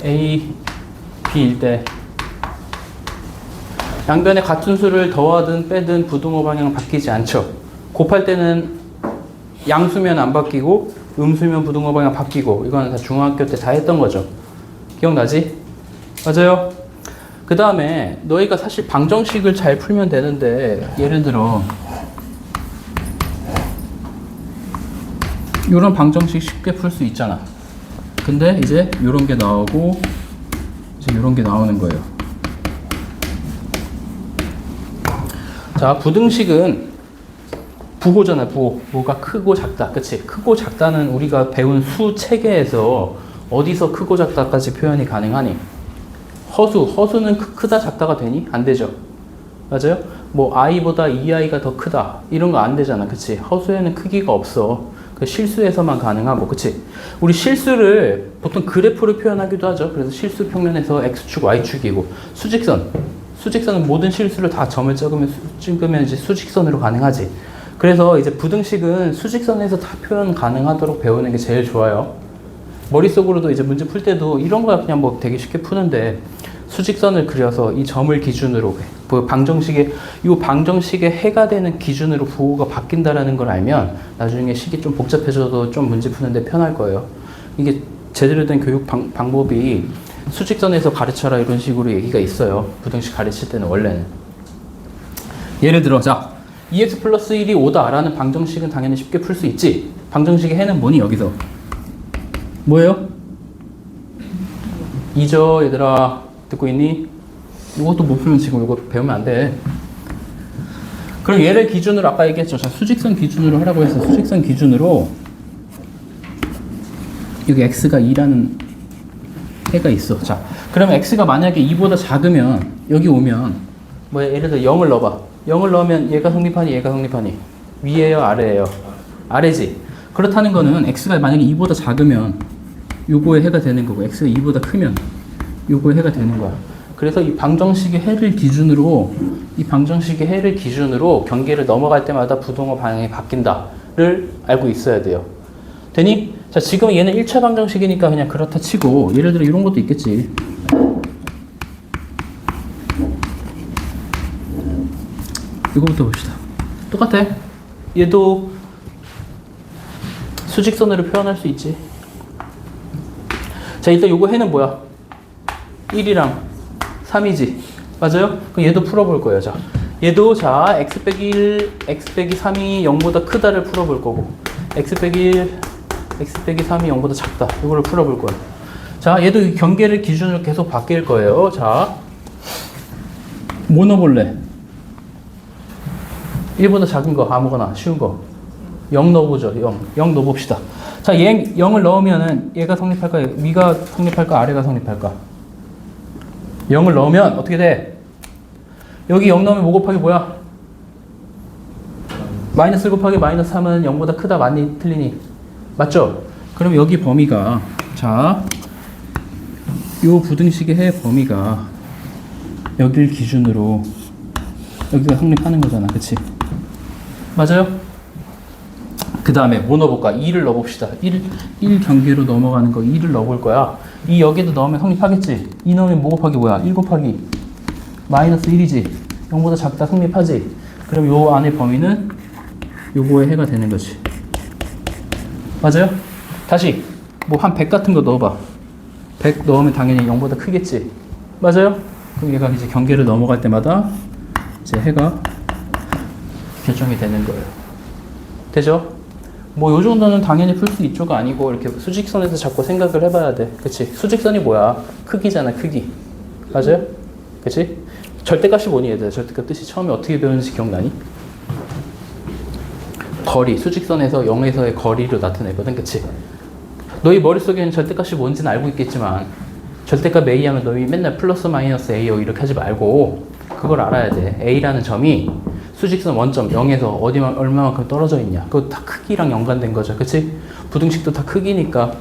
A, B일 때 양변에 같은 수를 더하든 빼든 부등호 방향은 바뀌지 않죠. 곱할 때는 양수면 안 바뀌고 음수면 부등호 방향 바뀌고 이거는 다 중학교 때 다 했던 거죠. 기억나지? 맞아요. 그 다음에 너희가 사실 방정식을 잘 풀면 되는데 예를 들어 이런 방정식 쉽게 풀 수 있잖아. 근데 이제 이런 게 나오고 이제 이런 게 나오는 거예요. 자, 부등식은 부호잖아. 부호. 부호가 크고 작다. 그치? 크고 작다는 우리가 배운 수 체계에서 어디서 크고 작다까지 표현이 가능하니? 허수는 크다 작다가 되니? 안 되죠. 맞아요? 뭐 i보다 2i가 더 크다 이런 거 안 되잖아. 그치? 허수에는 크기가 없어. 그 실수에서만 가능하고. 그치? 우리 실수를 보통 그래프로 표현하기도 하죠. 그래서 실수 평면에서 x축 y축이고 수직선은 모든 실수를 다 점을 찍으면 이제 수직선으로 가능하지. 그래서 이제 부등식은 수직선에서 다 표현 가능하도록 배우는 게 제일 좋아요. 머릿속으로도 이제 문제 풀 때도 이런 거 그냥 뭐 되게 쉽게 푸는데 수직선을 그려서 이 점을 기준으로 이 방정식의 해가 되는 기준으로 부호가 바뀐다라는 걸 알면 나중에 식이 좀 복잡해져도 좀 문제 푸는데 편할 거예요. 이게 제대로 된 교육 방법이 수직선에서 가르쳐라 이런 식으로 얘기가 있어요. 부등식 가르칠 때는 원래는. 예를 들어 자 2x 플러스 1이 5다 라는 방정식은 당연히 쉽게 풀 수 있지. 방정식의 해는 뭐니 여기서? 뭐예요? 2죠 얘들아. 듣고 있니? 이것도 못 풀면 지금 이거 배우면 안 돼. 그럼 얘를 기준으로 아까 얘기했죠. 자, 수직선 기준으로 하라고 해서 수직선 기준으로 여기 x가 2라는 해가 있어. 자, 그러면 x가 만약에 2보다 작으면 여기 오면 뭐 예를 들어 0을 넣어봐. 0을 넣으면 얘가 성립하니 얘가 성립하니 위에요 아래에요? 아래지. 그렇다는 거는 x가 만약에 2보다 작으면 요거의 해가 되는 거고 x가 2보다 크면 요거의 해가 되는 거야. 그래서 이 방정식의 해를 기준으로 경계를 넘어갈 때마다 부등호 방향이 바뀐다를 알고 있어야 돼요. 되니? 자, 지금 얘는 1차 방정식이니까 그냥 그렇다 치고 예를 들어 이런 것도 있겠지. 이거부터 봅시다. 똑같아. 얘도 수직선으로 표현할 수 있지. 자, 일단 요거 해는 뭐야? 1이랑 3이지. 맞아요? 그럼 얘도 풀어볼 거예요. 자, 얘도 자 x 빼기 1, x 빼기 3이 0보다 크다를 풀어볼 거고 x 빼기 1, x 빼기 3이 0보다 작다. 이거를 풀어볼 거예요. 자, 얘도 경계를 기준으로 계속 바뀔 거예요. 자, 뭐 넣어볼래? 1보다 작은 거 아무거나 쉬운 거 0 넣어보죠. 0 넣어봅시다. 자, 얘 0을 넣으면은 얘가 성립할까? 위가 성립할까? 아래가 성립할까? 0을 넣으면 어떻게 돼? 여기 0 넣으면 5 곱하기 뭐야? 마이너스 1 곱하기 마이너스 3은 0보다 크다 맞니? 틀리니? 맞죠? 그럼 여기 범위가 자, 요 부등식의 해 범위가 여길 기준으로 여기가 성립하는 거잖아. 그치? 맞아요? 그 다음에 뭐 넣어볼까? 2를 넣어봅시다. 1 경계로 넘어가는 거 2를 넣어볼 거야. 2 여기도 넣으면 성립하겠지? 2 넣으면 뭐 곱하기 뭐야? 1 곱하기 마이너스 1이지? 0보다 작다 성립하지? 그럼 요 안에 범위는 요거의 해가 되는 거지. 맞아요? 다시 뭐 한 100 같은 거 넣어봐. 100 넣으면 당연히 0보다 크겠지? 맞아요? 그럼 얘가 이제 경계를 넘어갈 때마다 이제 해가 결정이 되는 거예요. 되죠? 뭐 요 정도는 당연히 풀 수 있죠가 아니고 이렇게 수직선에서 자꾸 생각을 해봐야 돼. 그치? 수직선이 뭐야? 크기잖아, 크기. 맞아요? 그치? 절대값이 뭐니 얘들아? 절대값 뜻이 처음에 어떻게 배웠는지 기억나니? 거리, 수직선에서 0에서의 거리로 나타내거든. 그치? 너희 머릿속에는 절대값이 뭔지는 알고 있겠지만 절대값 A 하면 너희 맨날 플러스 마이너스 A요 이렇게 하지 말고 그걸 알아야 돼. A라는 점이 수직선 원점 0에서 얼마만큼 떨어져 있냐. 그거 다 크기랑 연관된 거죠. 그치? 부등식도 다 크기니까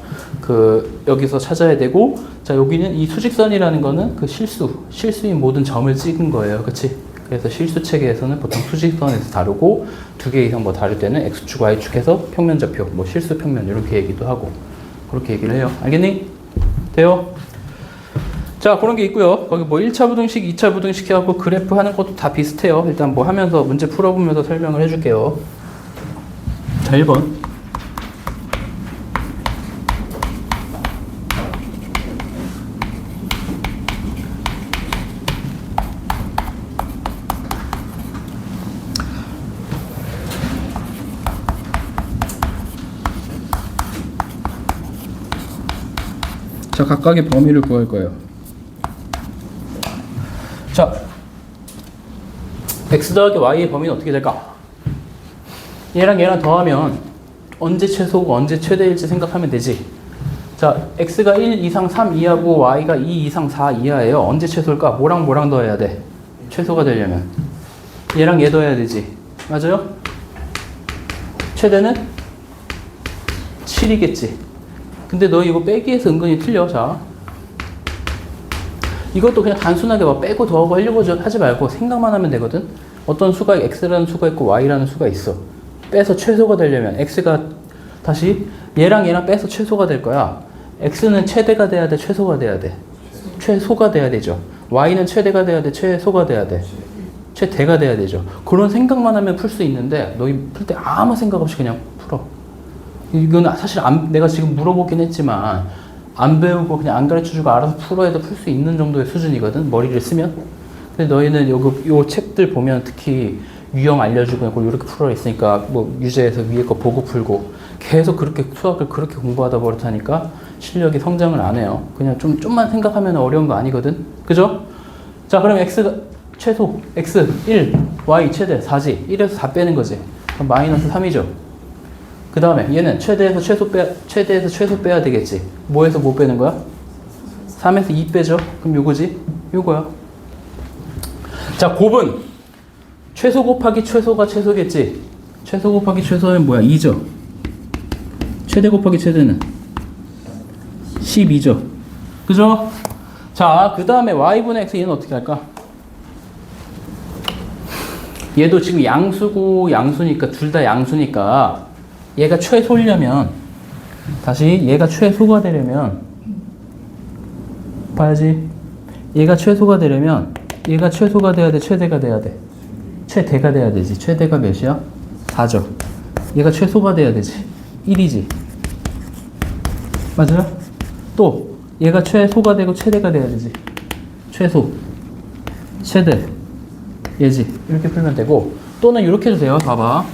여기서 찾아야 되고, 자, 여기는 이 수직선이라는 거는 그 실수인 모든 점을 찍은 거예요. 그치? 그래서 실수 체계에서는 보통 수직선에서 다루고, 2개 이상 뭐 다룰 때는 X축, Y축 해서 평면좌표, 뭐 실수 평면 이렇게 얘기도 하고, 그렇게 얘기를 해요. 알겠니? 돼요? 자, 그런 게 있고요. 거기 뭐 1차 부등식, 2차 부등식 해갖고 그래프 하는 것도 다 비슷해요. 일단 뭐 하면서 문제 풀어보면서 설명을 해줄게요. 자, 1번. 자, 각각의 범위를 구할 거예요. 자, x 더하기 y의 범위는 어떻게 될까? 얘랑 얘랑 더하면 언제 최소고 언제 최대일지 생각하면 되지. 자, x가 1 이상 3 이하고 y가 2 이상 4 이하예요. 언제 최소일까? 뭐랑 뭐랑 더해야 돼? 최소가 되려면 얘랑 얘 더해야 되지. 맞아요? 최대는 7이겠지. 근데 너 이거 빼기에서 은근히 틀려. 자, 이것도 그냥 단순하게 막 빼고 더하고 하려고 하지 말고 생각만 하면 되거든. 어떤 수가 x라는 수가 있고 y라는 수가 있어. 빼서 최소가 되려면 x가 다시 얘랑 얘랑 빼서 최소가 될 거야. x는 최대가 돼야 돼, 최소가 돼야 돼? 최소가 돼야 되죠. y는 최대가 돼야 돼, 최소가 돼야 돼? 최대가 돼야 되죠. 그런 생각만 하면 풀 수 있는데 너희 풀 때 아무 생각 없이 그냥 풀어. 이건 사실 내가 지금 물어보긴 했지만 안 배우고 그냥 안 가르쳐주고 알아서 풀어 해도 풀 수 있는 정도의 수준이거든, 머리를 쓰면. 근데 너희는 요 책들 보면 특히 유형 알려주고 이렇게 풀어 있으니까 뭐 유제에서 위에 거 보고 풀고 계속 그렇게 수학을 그렇게 공부하다 버릇하니까 실력이 성장을 안 해요. 그냥 좀만 생각하면 어려운 거 아니거든, 그죠? 자, 그럼 x가 최소 x 1, y 최대 4지. 1에서 4 빼는 거지. 그럼 마이너스 3이죠. 그 다음에 얘는 최대에서 최소 빼야 되겠지. 뭐에서 뭐 빼는 거야? 3에서 2 빼죠. 그럼 요거지? 요거야. 자, 곱은 최소 곱하기 최소가 최소겠지. 최소 곱하기 최소는 뭐야? 2죠. 최대 곱하기 최대는 12죠. 그죠? 자, 그 다음에 y분의 x 얘는 어떻게 할까? 얘도 지금 양수고 양수니까 둘 다 양수니까 얘가 최소려면 다시 얘가 최소가 되려면 봐야지. 얘가 최소가 되려면 얘가 최소가 돼야 돼, 최대가 돼야 돼? 최대가 돼야 되지. 최대가 몇이야? 4죠. 얘가 최소가 돼야 되지. 1이지. 맞아요? 또 얘가 최소가 되고 최대가 돼야 되지. 최소, 최대, 얘지. 이렇게 풀면 되고, 또는 이렇게 해도 돼요. 봐봐.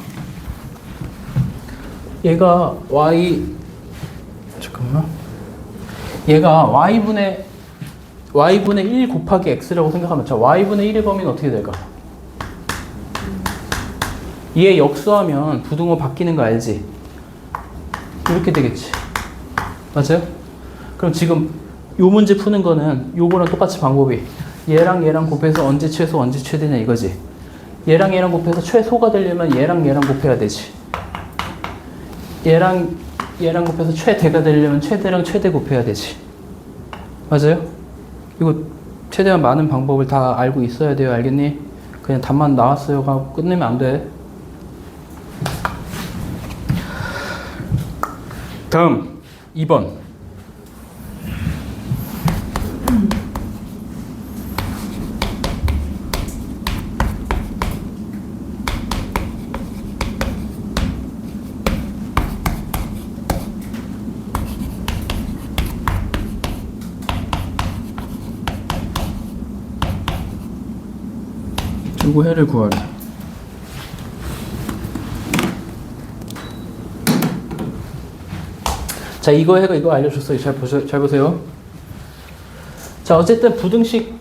얘가 잠깐만. 얘가 y분의 1 곱하기 x라고 생각하면, 자, y분의 1의 범위는 어떻게 될까? 얘 역수하면 부등호 바뀌는 거 알지? 이렇게 되겠지. 맞아요? 그럼 지금 요 문제 푸는 거는 요거랑 똑같이 방법이 얘랑 얘랑 곱해서 언제 최소 언제 최대냐 이거지. 얘랑 얘랑 곱해서 최소가 되려면 얘랑 얘랑 곱해야 되지. 얘랑 얘랑 곱해서 최대가 되려면 최대랑 최대 곱해야 되지. 맞아요? 이거 최대한 많은 방법을 다 알고 있어야 돼요. 알겠니? 그냥 답만 나왔어요 하고 끝내면 안 돼. 다음 2번. 주고해를 구하래. 자, 이거 알려줬어요. 잘 보세요. 자, 어쨌든 부등식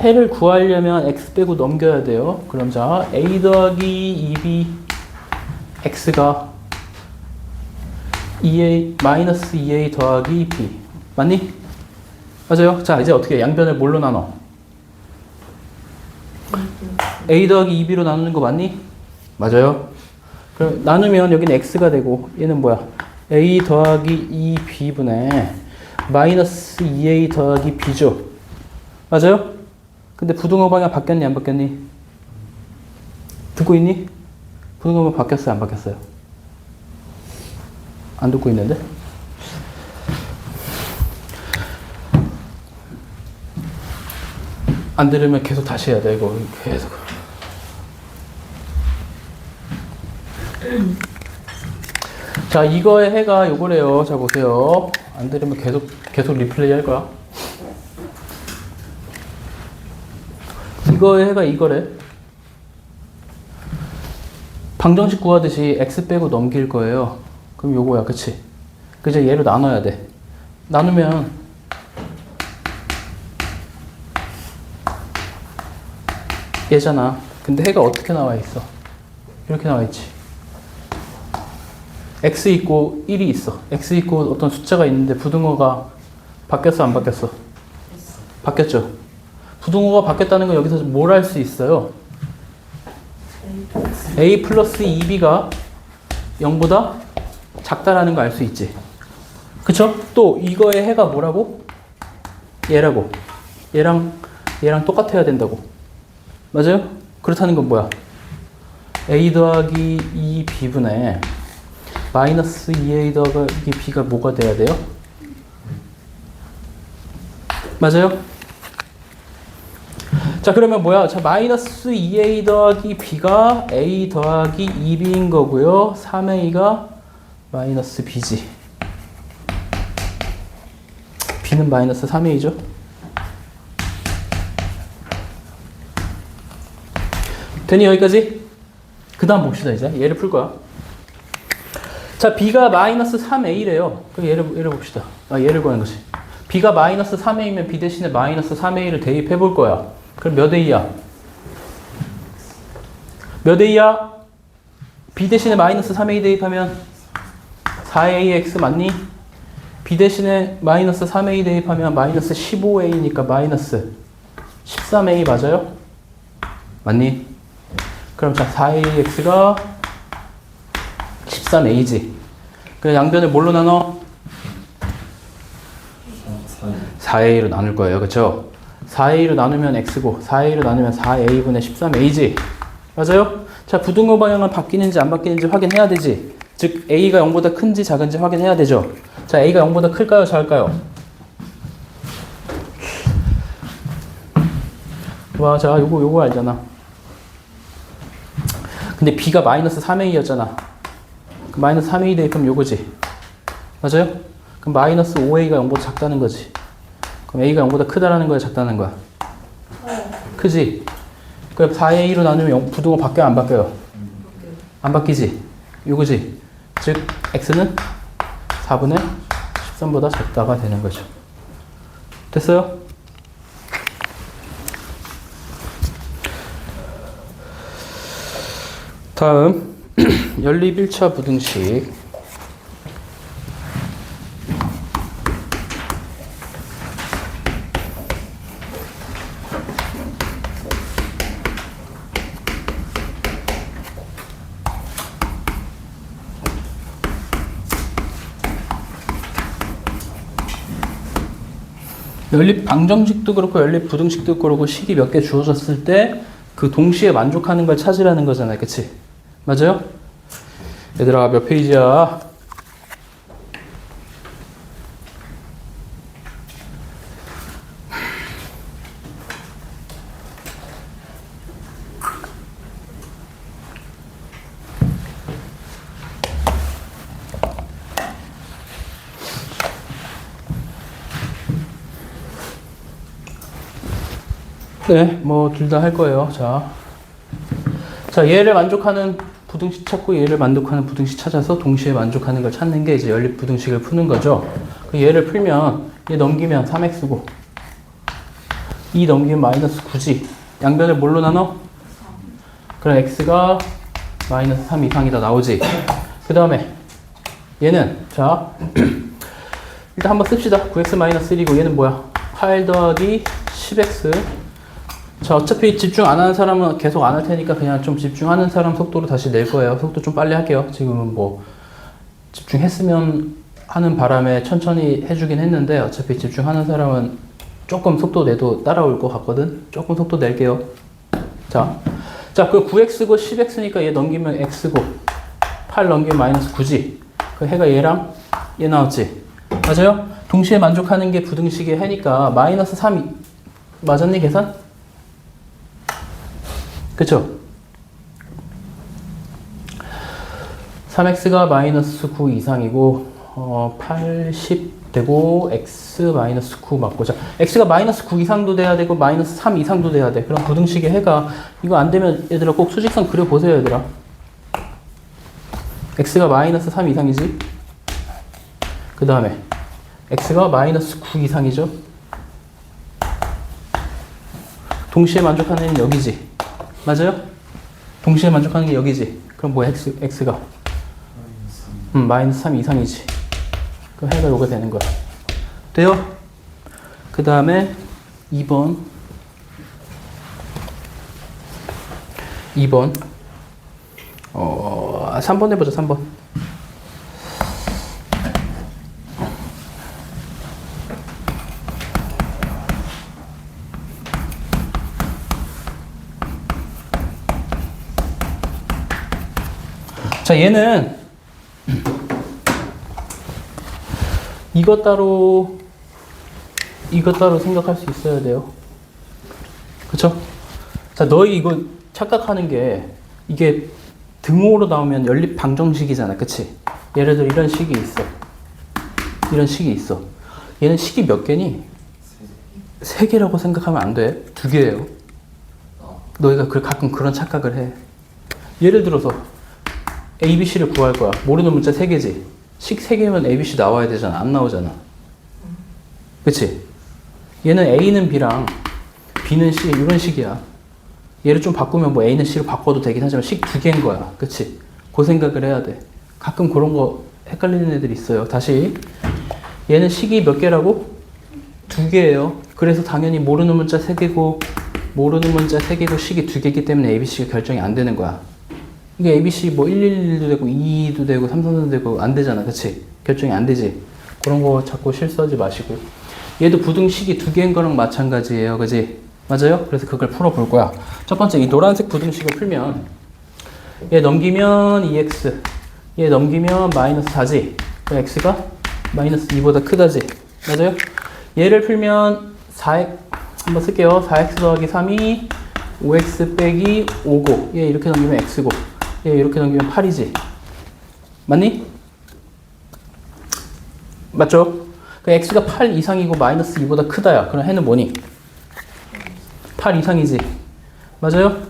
해를 구하려면 x 빼고 넘겨야 돼요. 그럼 자, a 더하기 2b x가 2a 마이너스 2a 더하기 b 맞니? 맞아요. 자, 이제 어떻게 양변을 뭘로 나눠? a 더하기 2b로 나누는 거 맞니? 맞아요. 그럼 나누면 여기는 x가 되고 얘는 뭐야? a 더하기 2b분의 마이너스 2a 더하기 b죠. 맞아요? 근데 부등호 방향 바뀌었니 안 바뀌었니? 듣고 있니? 부등호 방향 바뀌었어요 안 바뀌었어요? 안 듣고 있는데? 안 들으면 계속 다시 해야 돼, 이거. 계속. 자, 이거의 해가 요거래요. 자, 보세요. 안 들으면 계속 리플레이 할 거야. 이거의 해가 이거래. 방정식 구하듯이 x 빼고 넘길 거예요. 그럼 요거야, 그치? 그죠? 얘로 나눠야 돼. 나누면 얘잖아. 근데 해가 어떻게 나와 있어? 이렇게 나와 있지. x 있고 1이 있어. x 있고 어떤 숫자가 있는데 부등호가 바뀌었어, 안 바뀌었어? 바뀌었죠. 부등호가 바뀌었다는 건 여기서 뭘 할 수 있어요? a 플러스 2b가 0보다 작다라는 거 알 수 있지. 그쵸? 또 이거의 해가 뭐라고? 얘라고. 얘랑 똑같아야 된다고. 맞아요? 그렇다는 건 뭐야? a 더하기 2b분의 마이너스 2a 더하기 b가 뭐가 돼야 돼요? 맞아요? 자, 그러면 뭐야? 자, 마이너스 2a 더하기 b가 a 더하기 2b인 거고요. 3a가 마이너스 b지. b는 마이너스 3a죠. 되니 여기까지? 그 다음 봅시다. 이제 얘를 풀 거야. 자, b가 마이너스 3a래요. 그럼 얘를 봅시다. 얘를 구하는 거지. b가 마이너스 3a면 b 대신에 마이너스 3a를 대입해 볼 거야. 그럼 몇 a야? 몇 a야? b 대신에 마이너스 3a 대입하면 4ax 맞니? b 대신에 마이너스 3a 대입하면 마이너스 15a니까 마이너스 13a 맞아요? 맞니? 그럼 자, 4ax가 13a지. 그럼 양변을 뭘로 나눠? 4a로 나눌 거예요. 그쵸? 4a로 나누면 x고 4a로 나누면 4a분의 13a지. 맞아요? 자, 부등호 방향은 바뀌는지 안 바뀌는지 확인해야 되지. 즉 a가 0보다 큰지 작은지 확인해야 되죠. 자, a가 0보다 클까요? 작을까요? 와, 자, 요거 알잖아. 근데 b가 마이너스 3a였잖아. 그 마이너스 3a 대입하면 요거지. 맞아요? 그럼 마이너스 5a가 0보다 작다는 거지. 그럼 a가 0보다 크다라는 거야, 작다는 거야? 크지? 그럼 4a로 나누면 부등호 바뀌어요, 안 바뀌어요? 안 바뀌지? 요거지? 즉 x는 4분의 13보다 작다가 되는 거죠. 됐어요? 다음 연립 1차 부등식. 연립 방정식도 그렇고 연립 부등식도 그렇고 식이 몇 개 주어졌을 때 그 동시에 만족하는 걸 찾으라는 거잖아요. 그치? 맞아요? 얘들아, 몇 페이지야? 네, 뭐 둘 다 할 거예요. 자, 얘를 만족하는 부등식 찾고 얘를 만족하는 부등식 찾아서 동시에 만족하는 걸 찾는 게 이제 연립 부등식을 푸는 거죠. 그 얘를 풀면 얘 넘기면 3x고 2 넘기면 마이너스 9지. 양변을 뭘로 나눠? 그럼 x가 마이너스 3 이상이다 나오지. 그 다음에 얘는 자 일단 한번 씁시다. 9x 마이너스 1이고 얘는 뭐야? 8 더하기 10x. 자, 어차피 집중 안 하는 사람은 계속 안 할 테니까 그냥 좀 집중하는 사람 속도로 다시 낼 거예요. 속도 좀 빨리 할게요. 지금은 뭐 집중했으면 하는 바람에 천천히 해주긴 했는데 어차피 집중하는 사람은 조금 속도 내도 따라올 것 같거든. 조금 속도 낼게요. 자, 그 9x고 10x니까 얘 넘기면 x고 8 넘기면 마이너스 9지. 그 해가 얘랑 얘 나왔지. 맞아요? 동시에 만족하는 게 부등식의 해니까 마이너스 3 맞았니 계산? 그쵸? 3x가 마이너스 9 이상이고 80 되고 x 마이너스 9 맞고 자 x가 마이너스 9 이상도 돼야 되고 마이너스 3 이상도 돼야 돼. 그럼 부등식의 해가 이거 안 되면 얘들아 꼭 수직선 그려보세요 얘들아. x가 마이너스 3 이상이지. 그 다음에 x가 마이너스 9 이상이죠. 동시에 만족하는 애는 여기지. 맞아요? 동시에 만족하는 게 여기지. 그럼 뭐야 x가? 마이너스 3 이상이지. 그 해가 요게 되는 거야. 돼요? 그 다음에 2번 3번 해보자 3번. 자 얘는 이것 따로 생각할 수 있어야 돼요. 그쵸? 자 너희 이거 착각하는 게 이게 등호로 나오면 연립 방정식이잖아. 그치? 예를 들어 이런 식이 있어. 이런 식이 있어. 얘는 식이 몇 개니? 3개라고 생각하면 안 돼. 2개예요. 너희가 가끔 그런 착각을 해. 예를 들어서 ABC를 구할 거야. 모르는 문자 3개지. 식 3개면 ABC 나와야 되잖아. 안 나오잖아. 그치? 얘는 A는 B랑 B는 C 이런 식이야. 얘를 좀 바꾸면 뭐 A는 C로 바꿔도 되긴 하지만 식 2개인 거야. 그치? 그 생각을 해야 돼. 가끔 그런 거 헷갈리는 애들이 있어요. 다시 얘는 식이 몇 개라고? 2개예요. 그래서 당연히 모르는 문자 3개고 모르는 문자 3개고 식이 2개이기 때문에 ABC가 결정이 안 되는 거야. 이게 ABC 뭐 111도 되고 2도 되고 333도 되고 안 되잖아. 그치? 결정이 안 되지. 그런 거 자꾸 실수하지 마시고. 얘도 부등식이 2개인 거랑 마찬가지예요. 그지? 맞아요? 그래서 그걸 풀어볼 거야. 첫 번째 이 노란색 부등식을 풀면 얘 넘기면 2x 얘 넘기면 마이너스 4지. 그럼 x가 마이너스 2보다 크다지. 맞아요? 얘를 풀면 4x 한번 쓸게요. 4x 더하기 3이 5x 빼기 5고 얘 이렇게 넘기면 x고 얘 이렇게 넘기면 8이지. 맞니? 맞죠? 그 x가 8 이상이고 마이너스 2보다 크다야. 그럼 해는 뭐니? 8 이상이지. 맞아요?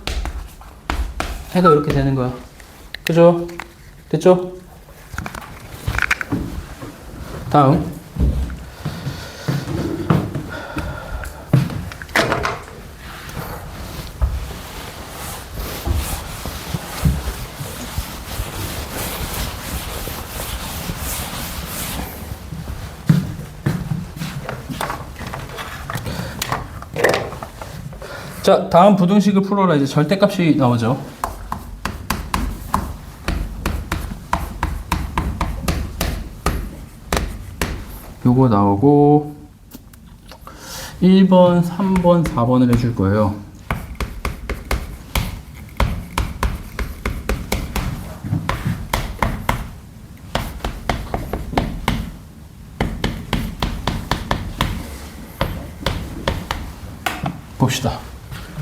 해가 이렇게 되는 거야. 그죠? 됐죠? 다음. 자, 다음 부등식을 풀어라. 이제 절대값이 나오죠. 요거 나오고 1번, 3번, 4번을 해줄 거예요. 봅시다.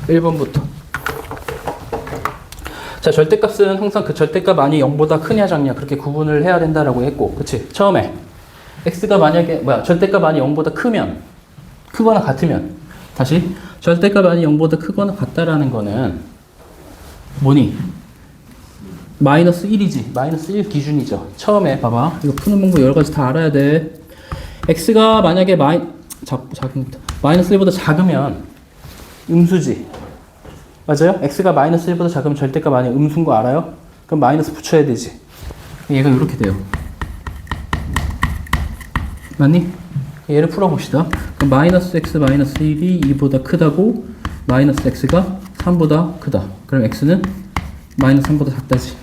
1번부터. 자, 절대값은 항상 그 절대값 아니 0보다 크냐 작냐 그렇게 구분을 해야 된다라고 했고, 그치? 처음에 x가 만약에 절대값 아니 0보다 크면, 크거나 같으면, 다시 절대값 아니 0보다 크거나 같다라는 거는 뭐니? 마이너스 1이지. 마이너스 1 기준이죠. 처음에 봐봐. 이거 푸는 방법 여러 가지 다 알아야 돼. x가 만약에 마이너스 1보다 작으면 음수지. 맞아요? x가 마이너스 1보다 작으면 절대값 아니야. 음수인 거 알아요? 그럼 마이너스 붙여야 되지. 얘가 이렇게 돼요. 맞니? 얘를 풀어봅시다. 그럼 마이너스 x 마이너스 1이 2보다 크다고 마이너스 x가 3보다 크다. 그럼 x는 마이너스 3보다 작다지.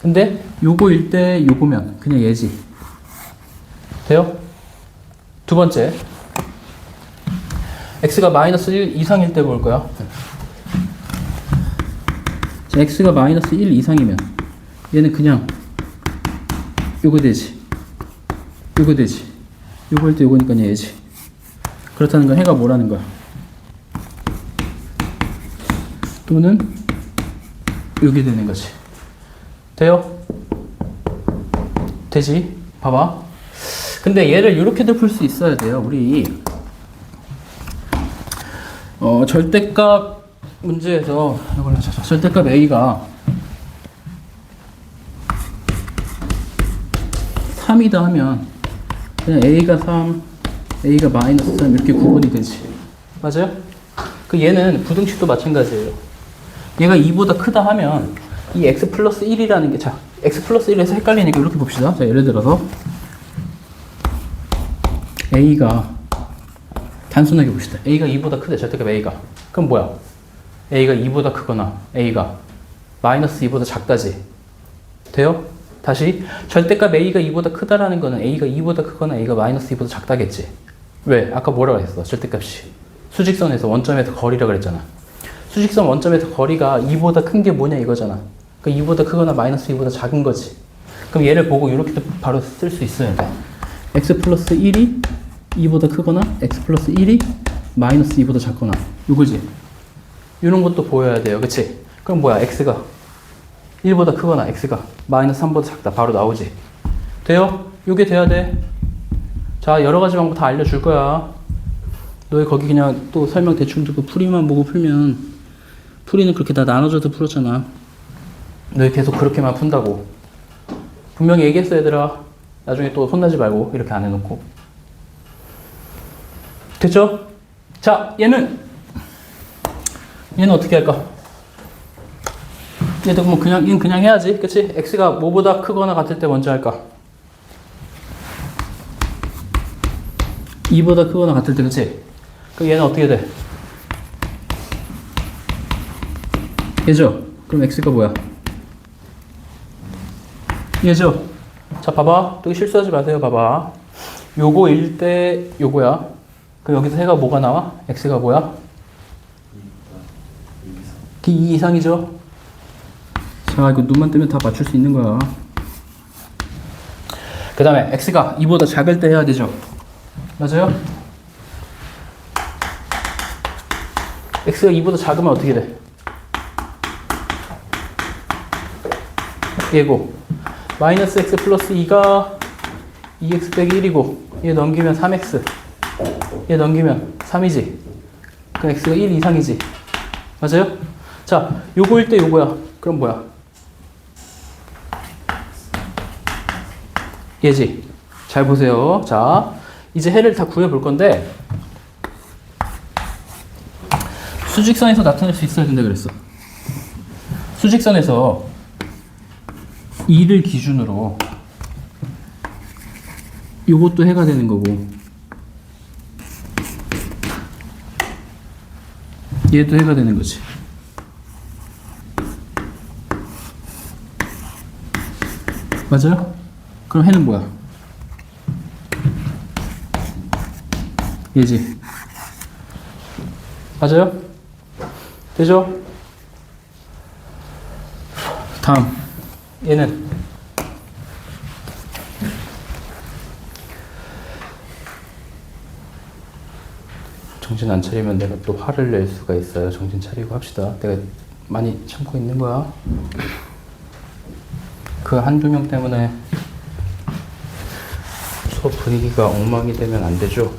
근데 요거일 때 요거면 그냥 얘지. 돼요? 두 번째. x가 마이너스 1 이상일 때 볼 거야. 자, x가 마이너스 1 이상이면 얘는 그냥 요거 되지. 요거 되지. 요거일 때 요거니까 얘지. 그렇다는 건 해가 뭐라는 거야? 또는 이게 되는 거지. 돼요? 되지? 봐봐. 근데 얘를 이렇게도 풀 수 있어야 돼요. 우리 절대값 문제에서 이걸 하자. 절대값 A가 3이다 하면 그냥 A가 3, A가 마이너스 3 이렇게 구분이 되지. 맞아요? 그 얘는 부등식도 마찬가지예요. 얘가 2보다 크다 하면 이 x 플러스 1이라는 게, 자, x 플러스 1에서 헷갈리니까 이렇게 봅시다. 자, 예를 들어서 A가 단순하게 봅시다. A가 2보다 크대, 절대값 A가. 그럼 뭐야? A가 2보다 크거나 A가 마이너스 2보다 작다지. 돼요? 다시 절대값 A가 2보다 크다라는 거는 A가 2보다 크거나 A가 마이너스 2보다 작다겠지. 왜? 아까 뭐라고 했어? 절대값이 수직선에서 원점에서 거리라고 그랬잖아. 수직선 원점에서 거리가 2보다 큰 게 뭐냐 이거잖아. 그 2보다 크거나 마이너스 2보다 작은 거지. 그럼 얘를 보고 이렇게도 바로 쓸 수 있어야 돼. x 플러스 1이 2보다 크거나 x 플러스 1이 마이너스 2보다 작거나 이거지. 이런 것도 보여야 돼요. 그치? 그럼 뭐야? x가 1보다 크거나 x가 마이너스 3보다 작다. 바로 나오지. 돼요? 이게 돼야 돼. 자, 여러 가지 방법 다 알려줄 거야. 너희 거기 그냥 또 설명 대충 듣고 풀이만 보고 풀면, 풀이는 그렇게 다 나눠줘서 풀었잖아. 너희 계속 그렇게만 푼다고. 분명히 얘기했어, 얘들아. 나중에 또 혼나지 말고 이렇게 안 해놓고. 됐죠? 자, 얘는 어떻게 할까? 얘도 뭐 얘는 그냥 해야지. 그치? x가 뭐보다 크거나 같을 때 먼저 할까? 2보다 크거나 같을 때, 그치? 그럼 얘는 어떻게 돼? 얘죠? 그럼 x가 뭐야? 얘죠? 자, 봐봐. 또 실수하지 마세요. 봐봐. 요거일 때 요거야. 그럼 여기서 해가 뭐가 나와? x가 뭐야? 2 이상이죠? 자, 이거 눈만 뜨면 다 맞출 수 있는 거야. 그 다음에 x가 2보다 작을 때 해야 되죠? 맞아요? x가 2보다 작으면 어떻게 돼? 얘고 마이너스 x 플러스 2가 2x 빼기 1이고 얘 넘기면 3x, 얘 넘기면 3이지. 그럼 x가 1 이상이지. 맞아요? 자, 요거일 때 요거야. 그럼 뭐야? 얘지. 잘 보세요. 자, 이제 해를 다 구해볼 건데 수직선에서 나타낼 수 있어야 된다 그랬어. 수직선에서 2를 기준으로 요것도 해가 되는 거고 얘도 해가 되는 거지. 맞아요? 그럼 해는 뭐야? 얘지. 맞아요? 되죠? 다음 얘는 정신 안 차리면 내가 또 화를 낼 수가 있어요. 정신 차리고 합시다. 내가 많이 참고 있는 거야. 그 한두 명 때문에 수업 분위기가 엉망이 되면 안 되죠.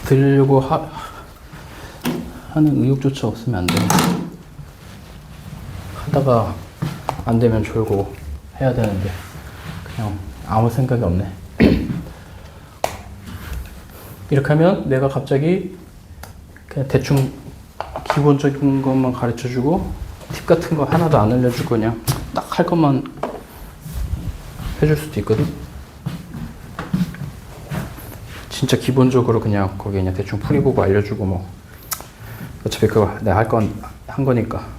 들으려고 하는 의욕조차 없으면 안 돼. 하다가 안 되면 졸고 해야 되는데 그냥 아무 생각이 없네. 이렇게 하면 내가 갑자기 그냥 대충 기본적인 것만 가르쳐주고 팁 같은 거 하나도 안 알려주고 그냥 딱 할 것만 해줄 수도 있거든. 진짜 기본적으로 그냥 거기 그냥 대충 풀이 보고 알려주고 뭐 어차피 그거 내가 한 거니까.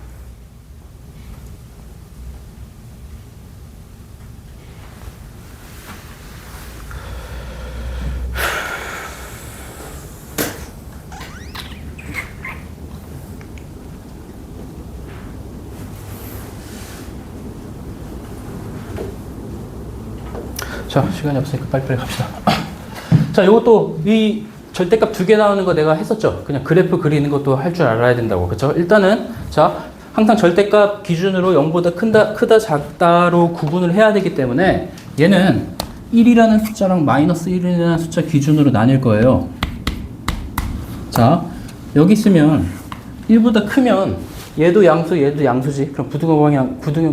자, 시간이 없으니까 빨리빨리 갑시다. 자, 요것도 이 절대값 두 개 나오는 거 내가 했었죠. 그냥 그래프 그리는 것도 할 줄 알아야 된다고. 그렇죠? 일단은 자, 항상 절대값 기준으로 0보다 크다 작다로 구분을 해야 되기 때문에 얘는 1이라는 숫자랑 마이너스 1이라는 숫자 기준으로 나뉠 거예요. 자, 여기 있으면 1보다 크면 얘도 양수, 얘도 양수지. 그럼 부등호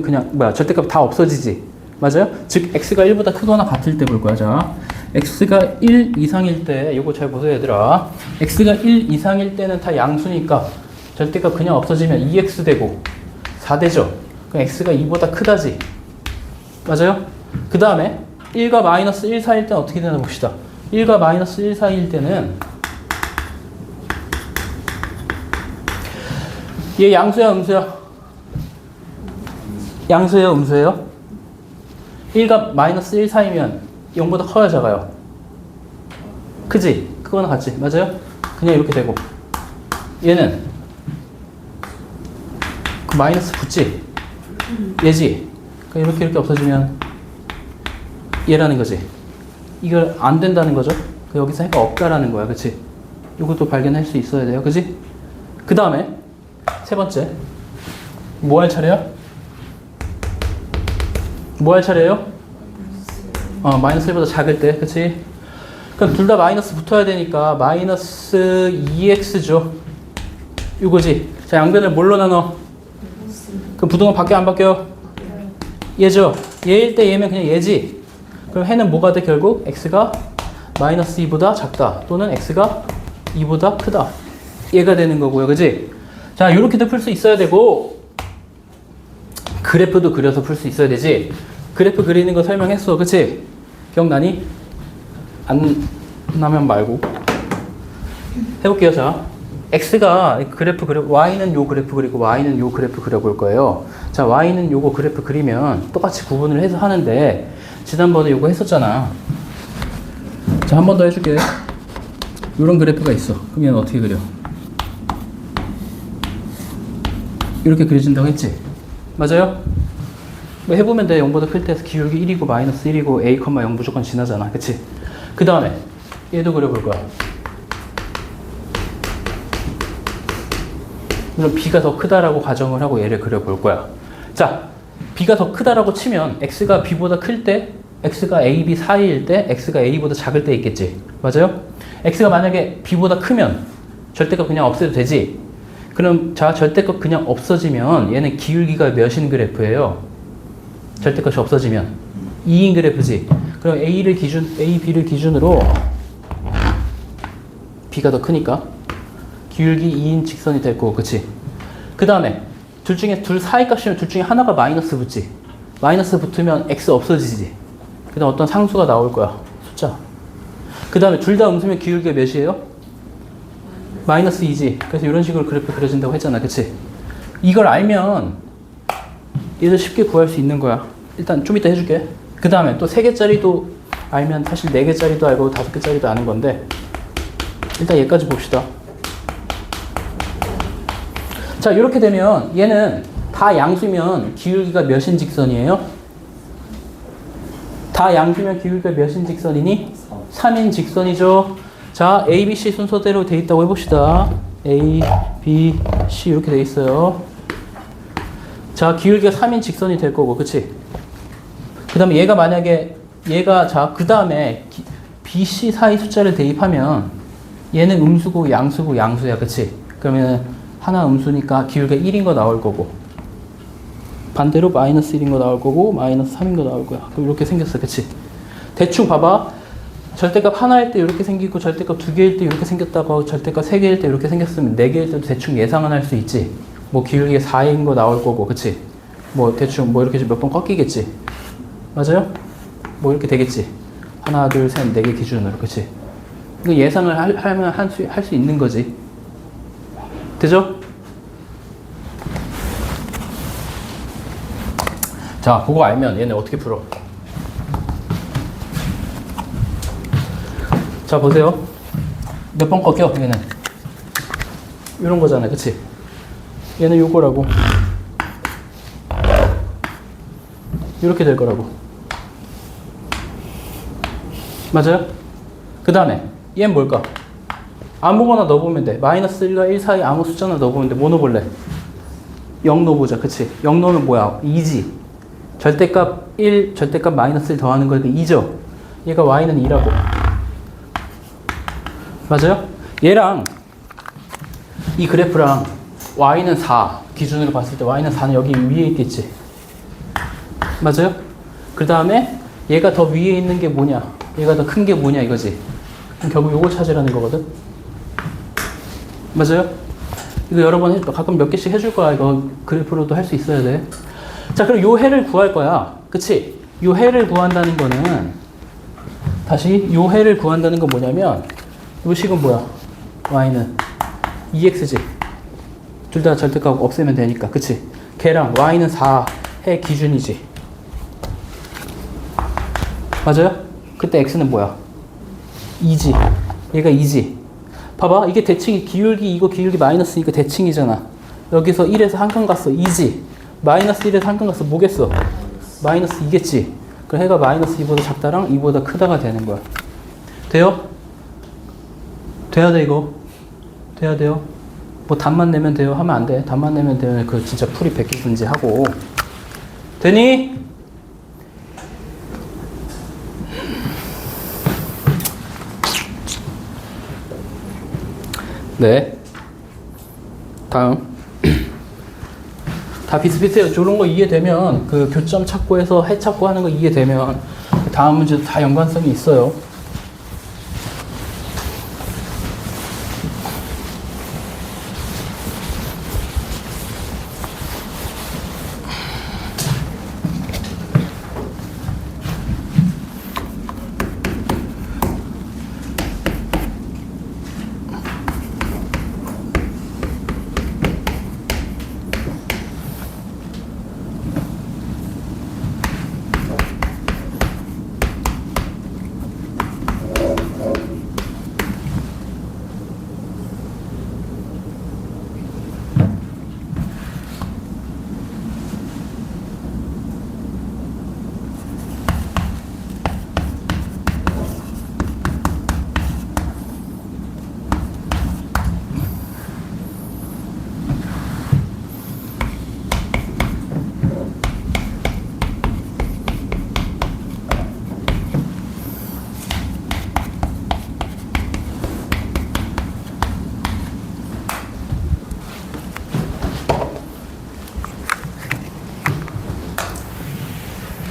그냥 뭐야? 절대값 다 없어지지. 맞아요? 즉 x가 1보다 크거나 같을 때 볼 거야. 자, x가 1 이상일 때 이거 잘 보세요, 얘들아. x가 1 이상일 때는 다 양수니까 절대값 그냥 없어지면 2x 되고 4 되죠. 그럼 x가 2보다 크다지. 맞아요? 그 다음에 1과 마이너스 1 사이일 때는 어떻게 되나 봅시다. 1과 마이너스 1 사이일 때는 얘 양수야, 음수야? 양수예요, 음수예요? 1과 마이너스 1 사이면 0보다 커야 작아요? 크지? 크거나 같지? 맞아요? 그냥 이렇게 되고 얘는 그 마이너스 붙지? 얘지? 그러니까 이렇게 없어지면 얘라는 거지. 이걸 안 된다는 거죠. 여기서 해가 없다라는 거야. 그치? 이것도 발견할 수 있어야 돼요. 그치? 그 다음에 세 번째 뭐 할 차례야? 뭐 할 차례예요? 마이너스 1보다 작을 때. 그치? 그럼 둘 다 마이너스 붙어야 되니까 마이너스 2x죠. 이거지. 자, 양변을 뭘로 나눠? 그럼 부등호 바뀌어 안 바뀌어? 얘죠. 얘일 때 얘면 그냥 얘지. 그럼 해는 뭐가 돼? 결국 x가 마이너스 2보다 작다 또는 x가 2보다 크다. 얘가 되는 거고요. 그지? 자, 이렇게도 풀 수 있어야 되고 그래프도 그려서 풀 수 있어야 되지. 그래프 그리는 거 설명했어. 그치? 기억나니? 안 나면 말고 해볼게요. 자, x가 그래프 그려, y는 요 그래프 그리고 y는 요 그래프 그려볼 거예요. 자, y는 요거 그래프 그리면 똑같이 구분을 해서 하는데 지난번에 요거 했었잖아. 자, 한 번 더 해줄게. 요런 그래프가 있어. 그럼 얘는 어떻게 그려? 이렇게 그려진다고 했지? 맞아요? 뭐 해보면 돼. 0보다 클 때에서 기울기 1이고 마이너스 1이고 a, 0 무조건 지나잖아. 그치? 그 다음에 얘도 그려볼 거야. 물론 b가 더 크다라고 가정을 하고 얘를 그려볼 거야. 자, b가 더 크다라고 치면 x가 b보다 클 때, x가 a, b 사이일 때, x가 a보다 작을 때 있겠지. 맞아요? x가 만약에 b보다 크면 절대값 그냥 없애도 되지. 그럼 자, 절대값 그냥 없어지면 얘는 기울기가 몇인 그래프예요? 절대값이 없어지면 2인 그래프지. 그럼 a, b를 기준으로 b가 더 크니까 기울기 2인 직선이 될 거고, 그치? 그 다음에 둘 사이 값이면 둘 중에 하나가 마이너스 붙지. 마이너스 붙으면 x 없어지지. 그 다음 어떤 상수가 나올 거야. 숫자. 그 다음에 둘 다 음수면 기울기가 몇이에요? 마이너스 2지. 그래서 이런 식으로 그래프 그려진다고 했잖아. 그치? 이걸 알면 얘도 쉽게 구할 수 있는 거야. 일단 좀 이따 해줄게. 그 다음에 또 3개짜리도 알면 사실 4개짜리도 알고 5개짜리도 아는 건데 일단 얘까지 봅시다. 자, 이렇게 되면 얘는 다 양수면 기울기가 몇인 직선이에요? 다 양수면 기울기가 몇인 직선이니? 3인 직선이죠. 자, A, B, C 순서대로 돼 있다고 해봅시다. A, B, C 이렇게 돼 있어요. 자, 기울기가 3인 직선이 될 거고, 그치? 그 다음에 얘가 만약에, 자, 그 다음에 B, C 사이 숫자를 대입하면 얘는 음수고 양수야, 그치? 그러면 하나 음수니까 기울기가 1인 거 나올 거고, 반대로 마이너스 1인 거 나올 거고, 마이너스 3인 거 나올 거야. 그럼 이렇게 생겼어, 그치? 대충 봐봐. 절대값 하나일 때 이렇게 생기고 절대값 2개일 때 이렇게 생겼다고 절대값 3개일 때 이렇게 생겼으면 4개일 때도 대충 예상은 할 수 있지. 뭐 기울기가 4인 거 나올 거고, 그치? 뭐 대충 뭐 이렇게 몇 번 꺾이겠지. 맞아요? 뭐 이렇게 되겠지. 하나, 둘, 셋, 4개 기준으로, 그치? 이거 예상을 하면 할 수 있는 거지. 되죠? 자, 그거 알면 얘네 어떻게 풀어? 자, 보세요. 몇 번 꺾여, 얘는. 이런 거잖아, 그치? 얘는 요거라고. 이렇게 될 거라고. 맞아요? 그 다음에, 얘는 뭘까? 아무거나 넣어보면 돼. 마이너스 1과 1 사이 아무 숫자나 넣어보면 돼. 뭐 넣어볼래? 0 넣어보자. 그치? 0 넣으면 뭐야? 2지. 절대값 1, 절대값 마이너스 1 더하는 거니까 2죠. 얘가 y는 2라고. 맞아요? 얘랑 이 그래프랑 y는 4 기준으로 봤을 때 y는 4는 여기 위에 있겠지. 맞아요? 그 다음에 얘가 더 위에 있는 게 뭐냐? 얘가 더 큰 게 뭐냐 이거지. 그럼 결국 요걸 찾으라는 거거든. 맞아요? 이거 여러 번 가끔 몇 개씩 해줄 거야. 이거 그래프로도 할 수 있어야 돼. 자, 그럼 요 해를 구할 거야. 그치? 요 해를 구한다는 거는 다시 요 해를 구한다는 건 뭐냐면 요 식은 뭐야? y는 2x지. 둘 다 절대값 없애면 되니까. 그치? 걔랑 y는 4해 기준이지. 맞아요? 그때 x는 뭐야? 2지. 얘가 2지. 봐봐. 이게 대칭이 기울기 이거 기울기 마이너스 이거 대칭이잖아. 여기서 1에서 한 칸 갔어. 2지. 마이너스 1에서 한 칸 갔어. 뭐겠어? 마이너스 2겠지. 그럼 해가 마이너스 2보다 작다랑 2보다 크다가 되는 거야. 돼요? 돼야 돼 이거. 돼야 돼요. 뭐 답만 내면 돼요 하면 안 돼. 답만 내면 되면 그 진짜 풀이 100개 분지하고. 되니? 네. 다음. 다 비슷비슷해요. 저런 거 이해되면 그 교점 찾고 해서 해 찾고 하는 거 이해되면 다음 문제도 다 연관성이 있어요.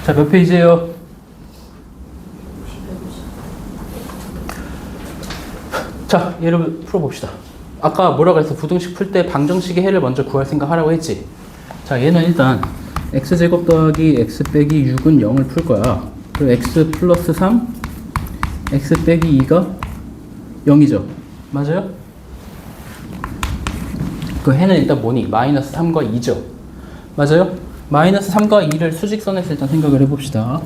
자, 몇 페이지예요? 자, 얘를 풀어봅시다. 아까 뭐라고 했어? 부등식 풀 때 방정식의 해를 먼저 구할 생각하라고 했지? 자, 얘는 일단 x제곱 더하기 x 빼기 6은 0을 풀 거야. 그리고 x 플러스 3, x 빼기 2가 0이죠. 맞아요? 그 해는 일단 뭐니? 마이너스 3과 2죠. 맞아요? 마이너스 3과 2를 수직선에서 일단 생각을 해봅시다.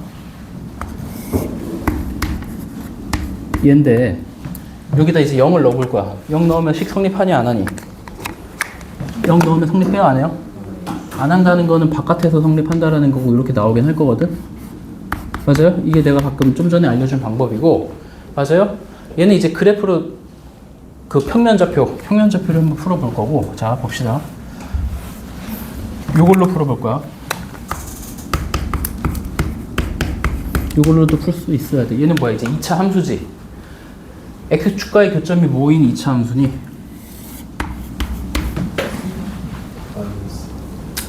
얘인데 여기다 이제 0을 넣어볼 거야. 0 넣으면 식 성립하니 안 하니? 0 넣으면 성립해요 안 해요? 안 한다는 거는 바깥에서 성립한다라는 거고 이렇게 나오긴 할 거거든. 맞아요? 이게 내가 가끔 좀 전에 알려준 방법이고. 맞아요? 얘는 이제 그래프로 그 평면좌표를 한번 풀어볼 거고. 자, 봅시다. 요걸로 풀어볼 거야. 요걸로도 풀 수 있어야 돼. 얘는 뭐야? 이제 2차 함수지. x축과의 교점이 뭐인 2차 함수니?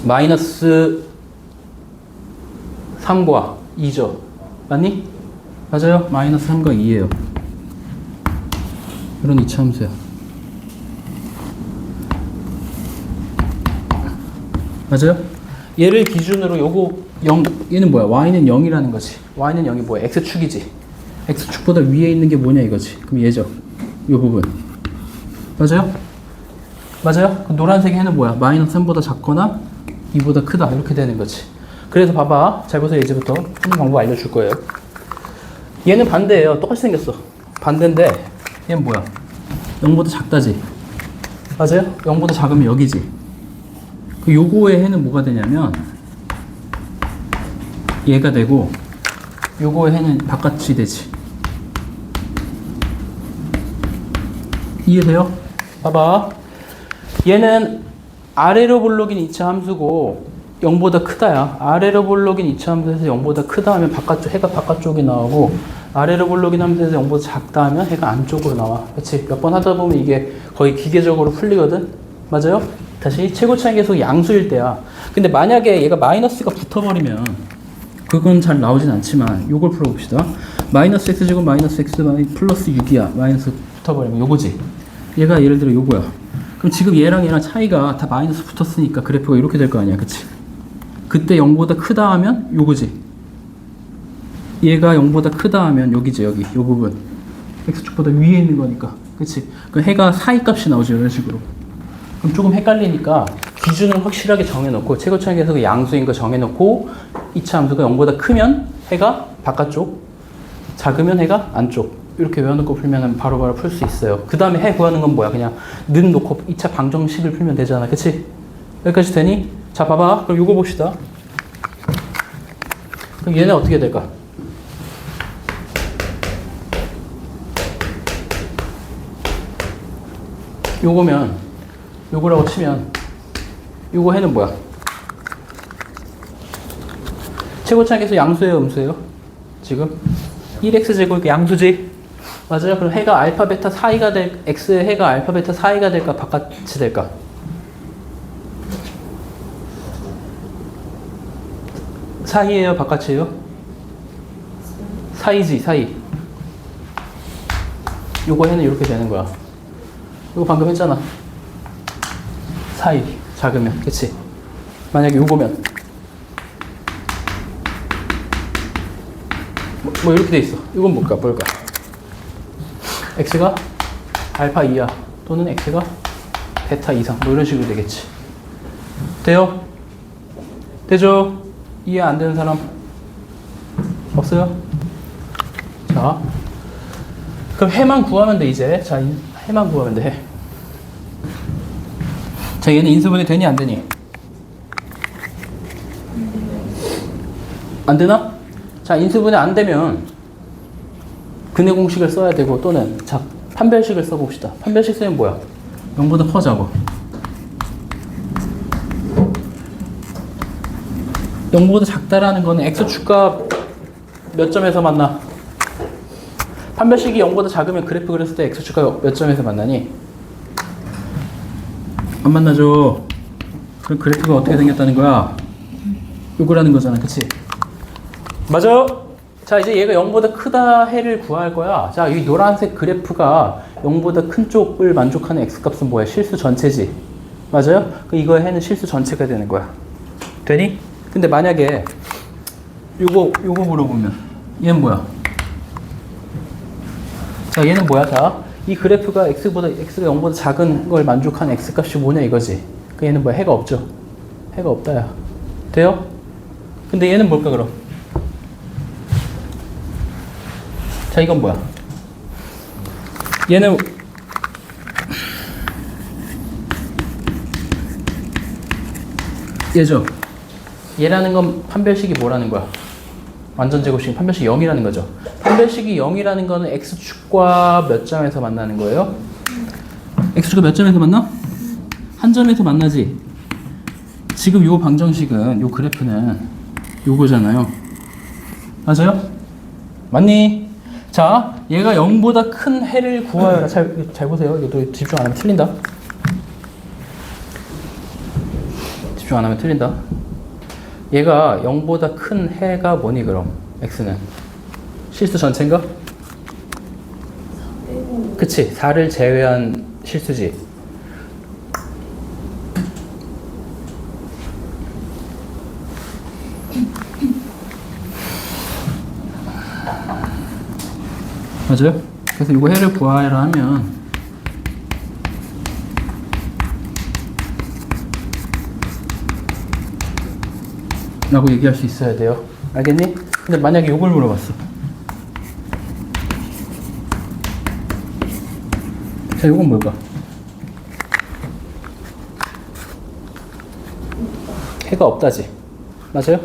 마이너스 3과 2죠. 맞니? 맞아요? 마이너스 3과 2예요. 이런 2차 함수야. 맞아요? 얘를 기준으로 요거 0, 얘는 뭐야? y는 0이라는 거지. y는 0이 뭐야? x축이지. x축보다 위에 있는 게 뭐냐 이거지. 그럼 얘죠. 요 부분. 맞아요? 맞아요? 그 노란색 해는 뭐야? 마이너스 3보다 작거나 2보다 크다. 이렇게 되는 거지. 그래서 봐봐. 잘 보세요. 이제부터 푸는 방법 알려줄 거예요. 얘는 반대예요. 똑같이 생겼어. 반대인데 얘는 뭐야? 0보다 작다지. 맞아요? 0보다 작으면 여기지. 그 요거의 해는 뭐가 되냐면 얘가 되고 요거의 해는 바깥이 되지. 이해돼요? 봐봐. 얘는 아래로 볼록인 이차 함수고 0보다 크다야. 아래로 볼록인 이차 함수에서 0보다 크다 하면 바깥쪽, 해가 바깥쪽이 나오고 아래로 볼록인 함수에서 0보다 작다 하면 해가 안쪽으로 나와. 그치? 몇 번 하다 보면 이게 거의 기계적으로 풀리거든? 맞아요? 다시 최고차이 계속 양수일 때야. 근데 만약에 얘가 마이너스가 붙어버리면 그건 잘 나오진 않지만 요걸 풀어봅시다. 마이너스 x제곱 마이너스 x 플러스 6이야. 마이너스 붙어버리면 요거지. 얘가 예를 들어 요거야. 그럼 지금 얘랑 차이가 다 마이너스 붙었으니까 그래프가 이렇게 될 거 아니야. 그치? 그때 0보다 크다 하면 요거지. 얘가 0보다 크다 하면 여기지. 여기 요 부분 x축보다 위에 있는 거니까. 그치? 그 해가 사이값이 나오죠. 이런 식으로. 그럼 조금 헷갈리니까 기준을 확실하게 정해놓고 최고차이 계속의 양수인 거 정해놓고 2차 함수가 0보다 크면 해가 바깥쪽, 작으면 해가 안쪽. 이렇게 외워놓고 풀면 바로바로 풀 수 있어요. 그 다음에 해 구하는 건 뭐야? 그냥 는 놓고 2차 방정식을 풀면 되잖아. 그치? 여기까지 되니? 자, 봐봐. 그럼 요거 봅시다. 그럼 얘는 어떻게 될까? 요거면, 요거라고 치면, 요거 해는 뭐야? 최고차이에서 양수예요, 음수예요? 지금? 1x제곱 양수지? 맞아요? 그럼 해가 알파 베타 사이가 될, x의 해가 알파 베타 사이가 될까? 바깥이 될까? 사이예요? 바깥이에요? 사이지, 사이. 요거 해는 이렇게 되는 거야. 이거 방금 했잖아. 사이, 작으면. 그치? 만약에 요거면. 뭐 이렇게 돼 있어. 이건 뭘까? x가 알파 2야. 또는 x가 베타 이상. 뭐 이런 식으로 되겠지. 돼요? 되죠? 이해 안 되는 사람? 없어요? 자. 그럼 해만 구하면 돼, 이제. 자, 해만 구하면 돼, 해. 자, 얘는 인수분해 되니, 안 되니? 안 되나? 자, 인수분해 안 되면 근해 공식을 써야 되고 또는 자, 판별식을 써봅시다. 판별식 쓰면 뭐야? 0보다 커자고. 0보다 작다라는 거는 x축과 몇 점에서 만나? 판별식이 0보다 작으면 그래프 그렸을 때 x축과 몇 점에서 만나니? 안 만나죠. 그럼 그래프가 어떻게 생겼다는 거야? 요거라는 거잖아. 그치? 맞아. 자, 이제 얘가 0보다 크다 해를 구할 거야. 자, 이 노란색 그래프가 0보다 큰 쪽을 만족하는 x값은 뭐야? 실수 전체지. 맞아요? 이거 해는 실수 전체가 되는 거야. 되니? 근데 만약에 요거 물어보면 얘는 뭐야? 자, 얘는 뭐야? 자, 이 그래프가 x가 0보다 작은 걸 만족하는 x값이 뭐냐 이거지. 그 얘는 뭐야? 해가 없죠. 해가 없다야. 돼요? 근데 얘는 뭘까 그럼? 자, 이건 뭐야? 얘는 얘죠. 얘라는 건 판별식이 뭐라는 거야? 완전 제곱식 판별식이 0이라는 거죠. 판별식이 0이라는 거는 x축과 몇 점에서 만나는 거예요? x축과 몇 점에서 만나? 한 점에서 만나지. 지금 요 방정식은 요 그래프는 요거잖아요. 맞아요? 맞니? 자, 얘가 0보다 큰 해를 구하여라. 잘 보세요. 이것도 집중 안 하면 틀린다. 집중 안 하면 틀린다. 얘가 0보다 큰 해가 뭐니 그럼? x는 실수 전체인가? 그치, 4를 제외한 실수지. 맞아요? 그래서 이거 해를 구하라 하면 라고 얘기할 수 있어야 돼요. 알겠니? 근데 만약에 이걸 물어봤어. 자, 이건 뭘까? 해가 없다지. 맞아요?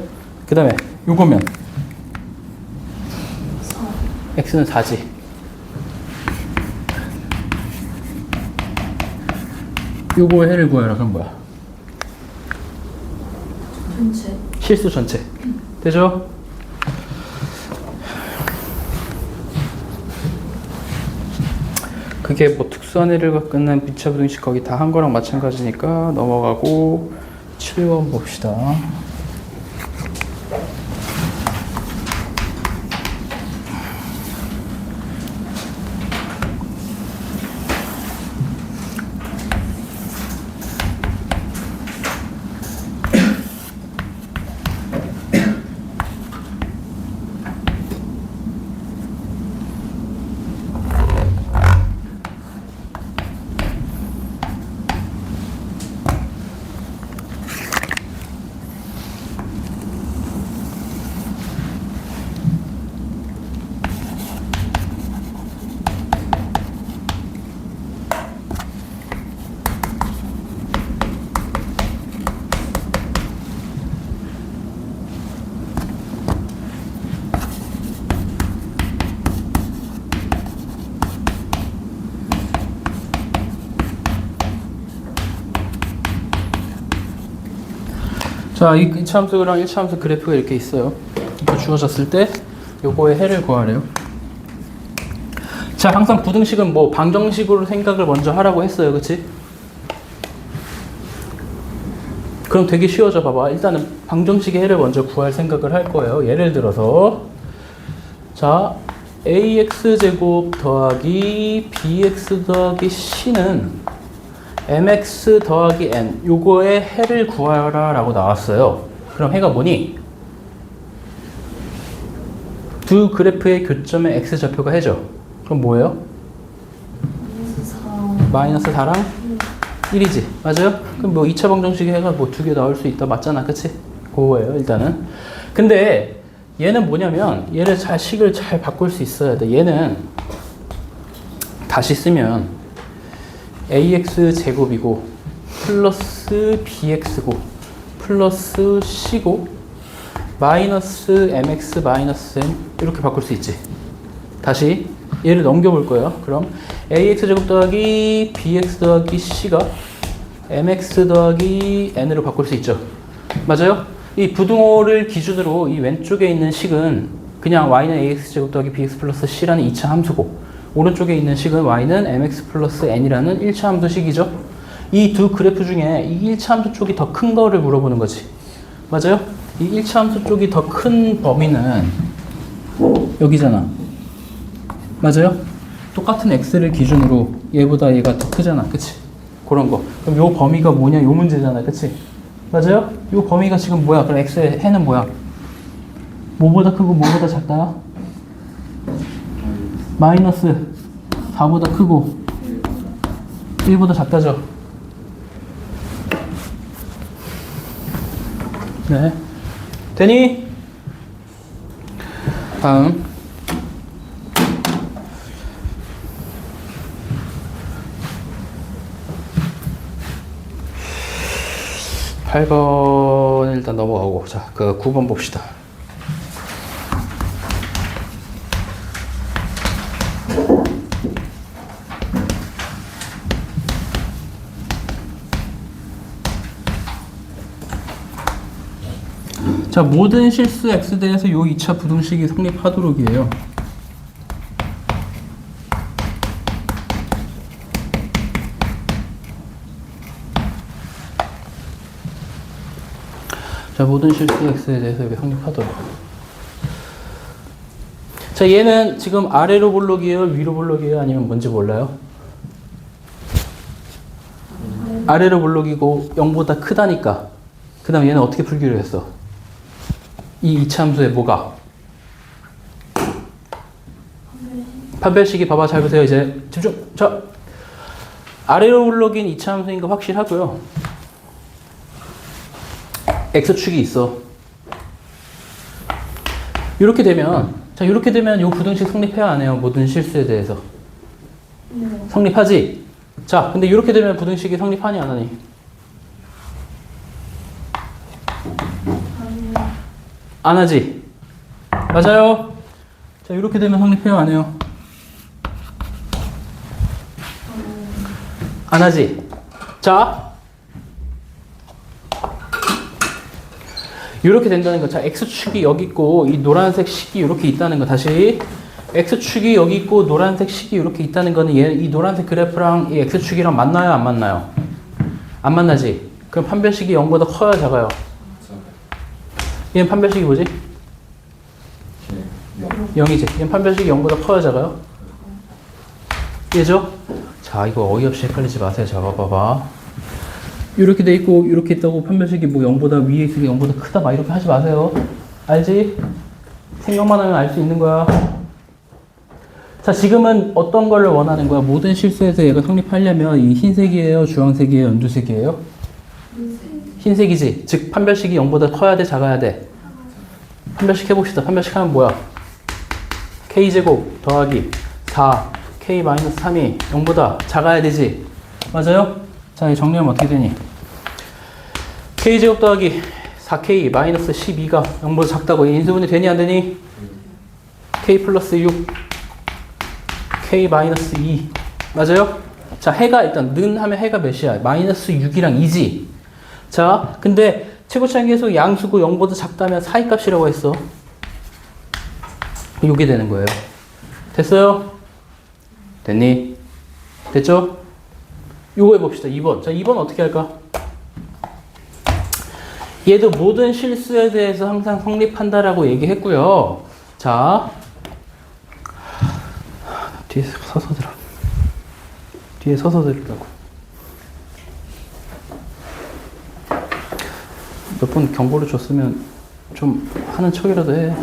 그 다음에 요거면 x는 4지. 요거의 해를 구하라. 그럼 뭐야? 전체. 실수 전체. 되죠? 그게 뭐 특수한 해를 끝난 미차 부등식 거기 다 한 거랑 마찬가지니까 넘어가고 7번 봅시다. 자, 이 2차 함수랑 1차 함수 그래프가 이렇게 있어요. 이렇게 주어졌을 때 요거의 해를 구하래요. 자, 항상 부등식은 뭐 방정식으로 생각을 먼저 하라고 했어요. 그치? 그럼 되게 쉬워져. 봐봐. 일단은 방정식의 해를 먼저 구할 생각을 할 거예요. 예를 들어서 자, ax제곱 더하기 bx 더하기 c는 mx 더하기 n 요거의 해를 구하라 라고 나왔어요. 그럼 해가 뭐니? 두 그래프의 교점의 x좌표가 해죠. 그럼 뭐예요? 마이너스 4랑 1이지. 맞아요? 그럼 뭐 2차 방정식의 해가 뭐 두 개 나올 수 있다. 맞잖아. 그치? 그거예요 일단은. 근데 얘는 뭐냐면 얘를 식을 잘 바꿀 수 있어야 돼. 얘는 다시 쓰면 ax 제곱이고 플러스 bx고 플러스 c고 마이너스 mx 마이너스 n 이렇게 바꿀 수 있지. 다시 얘를 넘겨볼 거예요. 그럼 ax 제곱 더하기 bx 더하기 c가 mx 더하기 n으로 바꿀 수 있죠. 맞아요? 이 부등호를 기준으로 이 왼쪽에 있는 식은 그냥 y는 ax 제곱 더하기 bx 플러스 c라는 2차 함수고 오른쪽에 있는 식은 y는 mx 플러스 n이라는 1차 함수 식이죠. 이 두 그래프 중에 이 1차 함수 쪽이 더 큰 거를 물어보는 거지. 맞아요? 이 1차 함수 쪽이 더 큰 범위는 여기잖아. 맞아요? 똑같은 x를 기준으로 얘보다 얘가 더 크잖아. 그치? 그런 거. 그럼 요 범위가 뭐냐? 요 문제잖아. 그치? 맞아요? 요 범위가 지금 뭐야? 그럼 x의 해는 뭐야? 뭐보다 크고 뭐보다 작다? 마이너스 4보다 크고 1보다 작다죠. 네. 되니? 다음 8번 일단 넘어가고 자, 그 9번 봅시다. 자, 모든 실수 x대에서 요 2차 부등식이 성립하도록이에요. 자, 모든 실수 x에 대해서 이게 성립하도록. 자, 얘는 지금 아래로 볼록이에요? 위로 볼록이에요? 아니면 뭔지 몰라요? 아래로 볼록이고 0보다 크다니까. 그 다음 얘는 어떻게 풀기로 했어? 이 2차 함수의 뭐가? 판별식이 봐봐. 잘 보세요. 이제 집중. 자, 아래로 볼록인 2차 함수인 거 확실하고요. x축이 있어. 이렇게 되면 자, 이렇게 되면 이 부등식 성립해야 안 해요? 모든 실수에 대해서. 네. 성립하지? 자, 근데 이렇게 되면 부등식이 성립하니 안 하니? 안 하지? 맞아요. 자, 이렇게 되면 성립해요, 안 해요? 안 하지? 자, 이렇게 된다는 거. 자, x축이 여기 있고 이 노란색 식이 이렇게 있다는 거. 다시 x축이 여기 있고 노란색 식이 이렇게 있다는 거는 얘, 이 노란색 그래프랑 이 x축이랑 만나요, 안 만나요? 안 만나지? 그럼 판별식이 0보다 커요, 작아요? 얘는 판별식이 뭐지? 0이지. 얘는 판별식이 0보다 커요, 작아요? 얘죠? 자, 이거 어이없이 헷갈리지 마세요. 자, 봐봐. 이렇게 돼 있고 이렇게 있다고 판별식이 뭐 0보다 위에 있으니까 0보다 크다 막 이렇게 하지 마세요. 알지? 생각만 하면 알 수 있는 거야. 자, 지금은 어떤 거를 원하는 거야? 모든 실수에서 얘가 성립하려면 이 흰색이에요? 주황색이에요? 연두색이에요? 흰색이지. 즉 판별식이 0보다 커야 돼? 작아야 돼? 판별식 해봅시다. 판별식 하면 뭐야? k제곱 더하기 4 k-3이 0보다 작아야 되지. 맞아요? 자, 이 정리하면 어떻게 되니? k제곱 더하기 4k-12가 0보다 작다고 인수분해 되니 안 되니? k 플러스 6 k-2 맞아요? 자, 해가 일단 는 하면 해가 몇이야? 마이너스 6이랑 2지. 자, 근데 최고차항 계속 양수고 0보다 작다면 사이 값이라고 했어. 요게 되는 거예요. 됐어요? 됐니? 됐죠? 요거 해봅시다. 2번. 자, 2번 어떻게 할까? 얘도 모든 실수에 대해서 항상 성립한다라고 얘기했고요. 자, 뒤에 서서 들어. 뒤에 서서 들으라고. 몇 번 경고를 줬으면 좀 하는 척이라도 해.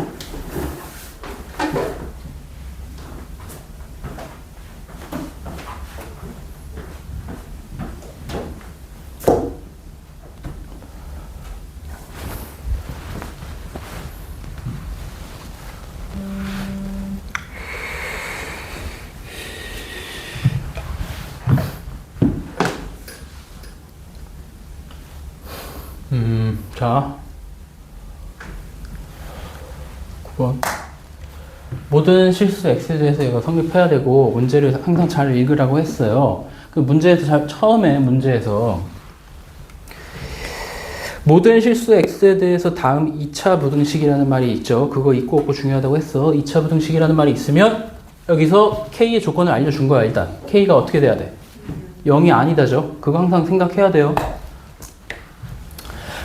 자, 9번. 모든 실수 x에 대해서 얘가 성립해야 되고 문제를 항상 잘 읽으라고 했어요. 그 문제에서 처음에 문제에서 모든 실수 x에 대해서 다음 2차 부등식이라는 말이 있죠. 그거 있고 없고 중요하다고 했어. 2차 부등식이라는 말이 있으면 여기서 k의 조건을 알려준 거야. 일단 k가 어떻게 돼야 돼? 0이 아니다죠. 그거 항상 생각해야 돼요.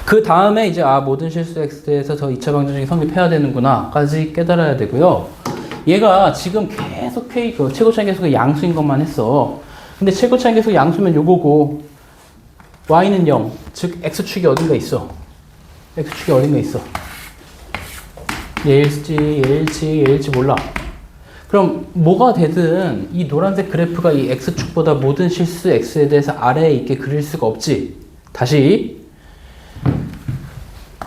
그 다음에 이제 모든 실수 x에서 저 2차 방정식이 성립해야 되는구나 까지 깨달아야 되고요. 얘가 지금 계속 k 그 최고차항 계수가 양수인 것만 했어. 근데 최고차항 계수가 양수면 요거고 y는 0, 즉 x축이 어딘가 있어. x축이 어딘가 있어. 얘일지 몰라. 그럼 뭐가 되든 이 노란색 그래프가 이 x축보다 모든 실수 x에 대해서 아래에 있게 그릴 수가 없지. 다시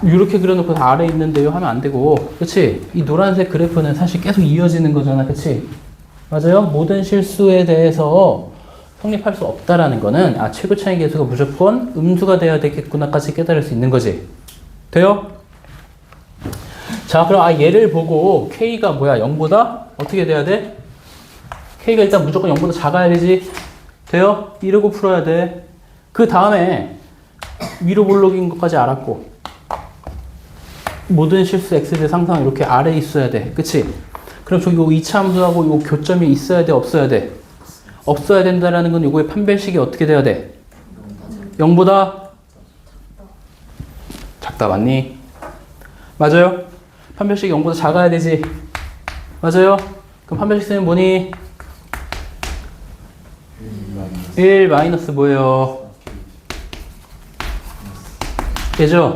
이렇게 그려놓고 아래에 있는데요 하면 안 되고, 그치? 이 노란색 그래프는 사실 계속 이어지는 거잖아, 그치? 맞아요? 모든 실수에 대해서 성립할 수 없다라는 거는 최고차항 계수가 무조건 음수가 돼야 되겠구나까지 깨달을 수 있는 거지. 돼요? 자, 그럼 얘를 보고 k가 뭐야? 0보다 어떻게 돼야 돼? k가 일단 무조건 0보다 작아야 되지. 돼요? 이러고 풀어야 돼. 그 다음에 위로 볼록인 것까지 알았고 모든 실수 x에 대해 항상 이렇게 아래에 있어야 돼. 그치? 그럼 저기 요 2차 함수하고 요 교점이 있어야 돼? 없어야 돼? 없어야 된다라는 건 요거의 판별식이 어떻게 돼야 돼? 0보다 작다. 맞니? 맞아요? 판별식이 0보다 작아야 되지. 맞아요? 그럼 판별식 쓰면 뭐니? 1 마이너스 뭐예요? 얘죠?